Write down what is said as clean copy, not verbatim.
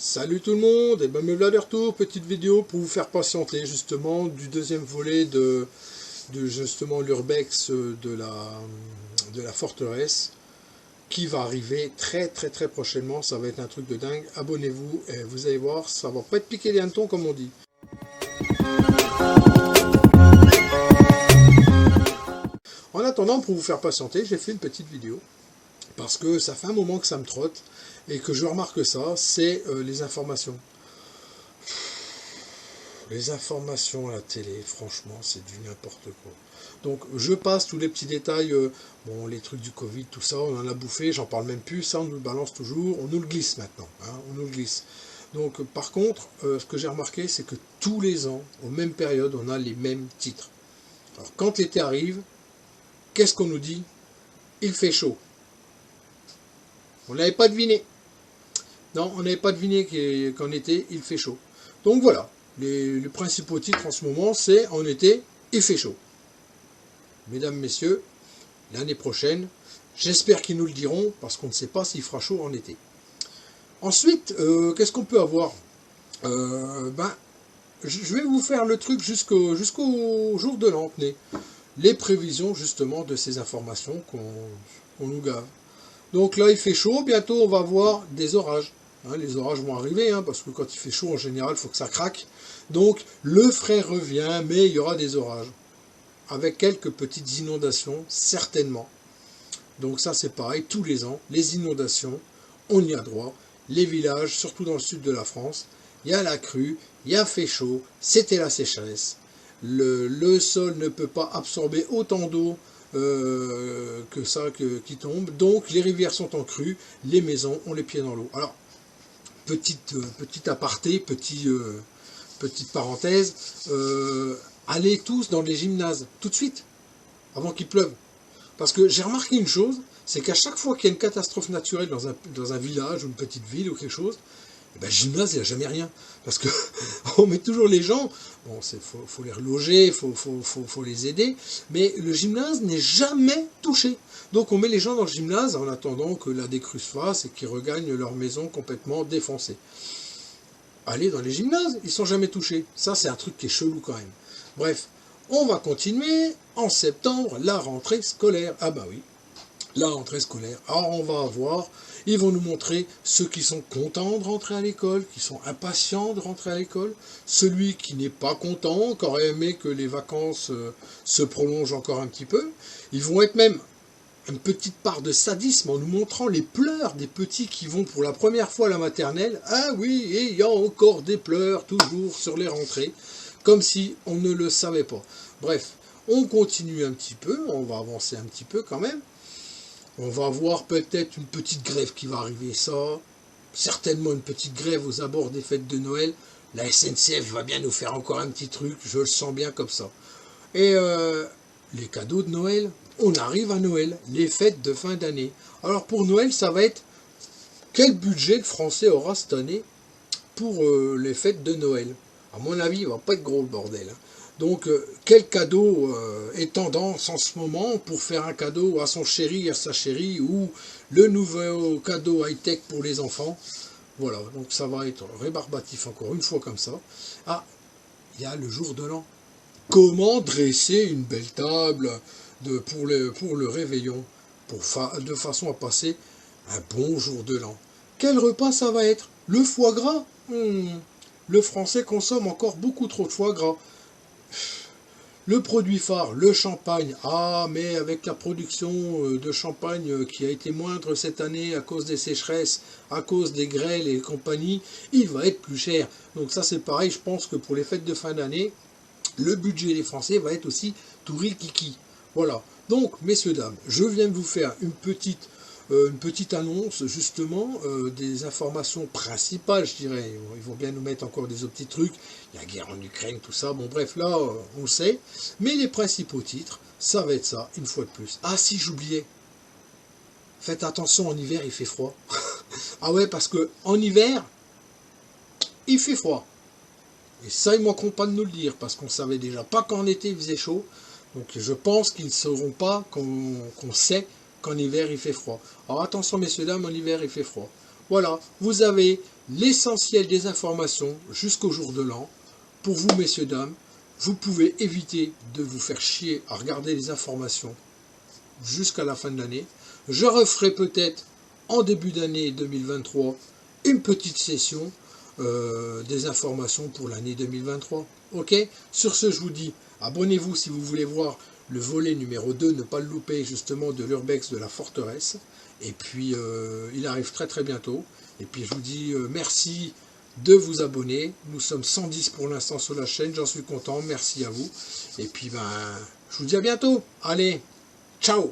Salut tout le monde, et ben me voilà de retour, petite vidéo pour vous faire patienter justement du deuxième volet de justement l'urbex de la forteresse qui va arriver très prochainement, ça va être un truc de dingue, abonnez-vous et vous allez voir, ça va pas être piqué des hannetons comme on dit. En attendant, pour vous faire patienter, j'ai fait une petite vidéo parce que ça fait un moment que ça me trotte et que je remarque ça, c'est les informations. Les informations à la télé, franchement, c'est du n'importe quoi. Donc, je passe tous les petits détails, bon, les trucs du Covid, tout ça, on en a bouffé, j'en parle même plus, ça on nous le balance toujours, on nous le glisse maintenant, hein, on nous le glisse. Donc, par contre, ce que j'ai remarqué, c'est que tous les ans, aux mêmes périodes, on a les mêmes titres. Alors, quand l'été arrive, qu'est-ce qu'on nous dit? Il fait chaud. On n'avait pas deviné. Non, on n'avait pas deviné qu'en été, il fait chaud. Donc voilà, les principaux titres en ce moment, c'est en été, il fait chaud. Mesdames, messieurs, l'année prochaine, j'espère qu'ils nous le diront, parce qu'on ne sait pas s'il fera chaud en été. Ensuite, qu'est-ce qu'on peut avoir? Je vais vous faire le truc jusqu'au jour de l'an, les prévisions justement de ces informations qu'on nous gave. Donc là, il fait chaud, bientôt on va avoir des orages. Hein, les orages vont arriver, hein, parce que quand il fait chaud, en général, il faut que ça craque. Donc, le frais revient, mais il y aura des orages. Avec quelques petites inondations, certainement. Donc ça, c'est pareil, tous les ans, les inondations, on y a droit. Les villages, surtout dans le sud de la France, il y a la crue, il y a fait chaud, c'était la sécheresse. Le sol ne peut pas absorber autant d'eau que ça qui tombe. Donc, les rivières sont en crue, les maisons ont les pieds dans l'eau. Alors, petit aparté, petite parenthèse, allez tous dans les gymnases, tout de suite, avant qu'il pleuve. Parce que j'ai remarqué une chose, c'est qu'à chaque fois qu'il y a une catastrophe naturelle dans un village ou une petite ville ou quelque chose, eh ben, gymnase, il n'y a jamais rien. Parce que on met toujours les gens, bon, faut les reloger, faut les aider, mais le gymnase n'est jamais touché. Donc on met les gens dans le gymnase en attendant que la décrue se fasse et qu'ils regagnent leur maison complètement défoncée. Allez dans les gymnases, ils sont jamais touchés. Ça, c'est un truc qui est chelou quand même. Bref, on va continuer. En septembre, la rentrée scolaire. Ah bah oui, la rentrée scolaire. Alors on va avoir, ils vont nous montrer ceux qui sont contents de rentrer à l'école, qui sont impatients de rentrer à l'école, celui qui n'est pas content, qui aurait aimé que les vacances se prolongent encore un petit peu. Ils vont être même une petite part de sadisme en nous montrant les pleurs des petits qui vont pour la première fois à la maternelle. Ah oui, et il y a encore des pleurs toujours sur les rentrées, comme si on ne le savait pas. Bref, on continue un petit peu, on va avancer un petit peu quand même. On va voir peut-être une petite grève qui va arriver, ça. Certainement une petite grève aux abords des fêtes de Noël. La SNCF va bien nous faire encore un petit truc, je le sens bien comme ça. Et les cadeaux de Noël, on arrive à Noël, les fêtes de fin d'année. Alors pour Noël, ça va être quel budget le Français aura cette année pour les fêtes de Noël. À mon avis, il va pas être gros le bordel. Hein. Donc, quel cadeau est tendance en ce moment pour faire un cadeau à son chéri, à sa chérie, ou le nouveau cadeau high-tech pour les enfants. Voilà, donc ça va être rébarbatif encore une fois comme ça. Ah, il y a le jour de l'an. Comment dresser une belle table pour le réveillon, de façon à passer un bon jour de l'an. Quel repas ça va être? Le foie gras? Le Français consomme encore beaucoup trop de foie gras. Le produit phare, le champagne. Ah, mais avec la production de champagne qui a été moindre cette année à cause des sécheresses, à cause des grêles et compagnie, il va être plus cher. Donc ça c'est pareil, je pense que pour les fêtes de fin d'année, le budget des Français va être aussi tout rikiki. Voilà. Donc, messieurs, dames, je viens de vous faire une petite annonce, justement, des informations principales, je dirais. Ils vont bien nous mettre encore des autres petits trucs. La guerre en Ukraine, tout ça. Bon, bref, là, on le sait. Mais les principaux titres, ça va être ça, une fois de plus. Ah, si, j'oubliais. Faites attention, en hiver, il fait froid. Ah ouais, parce que en hiver, il fait froid. Et ça, ils ne manqueront pas de nous le dire, parce qu'on savait déjà pas qu'en été, il faisait chaud. Donc je pense qu'ils ne sauront pas qu'on sait qu'en hiver il fait froid. Alors attention messieurs dames, en hiver il fait froid. Voilà, vous avez l'essentiel des informations jusqu'au jour de l'an. Pour vous, messieurs, dames, vous pouvez éviter de vous faire chier à regarder les informations jusqu'à la fin de l'année. Je referai peut-être en début d'année 2023 une petite session des informations pour l'année 2023. Ok? Sur ce, je vous dis, abonnez-vous si vous voulez voir le volet numéro 2, ne pas le louper justement de l'Urbex de la forteresse. Et puis, il arrive très très bientôt. Et puis, je vous dis merci de vous abonner. Nous sommes 110 pour l'instant sur la chaîne, j'en suis content, merci à vous. Et puis, ben, je vous dis à bientôt. Allez, ciao!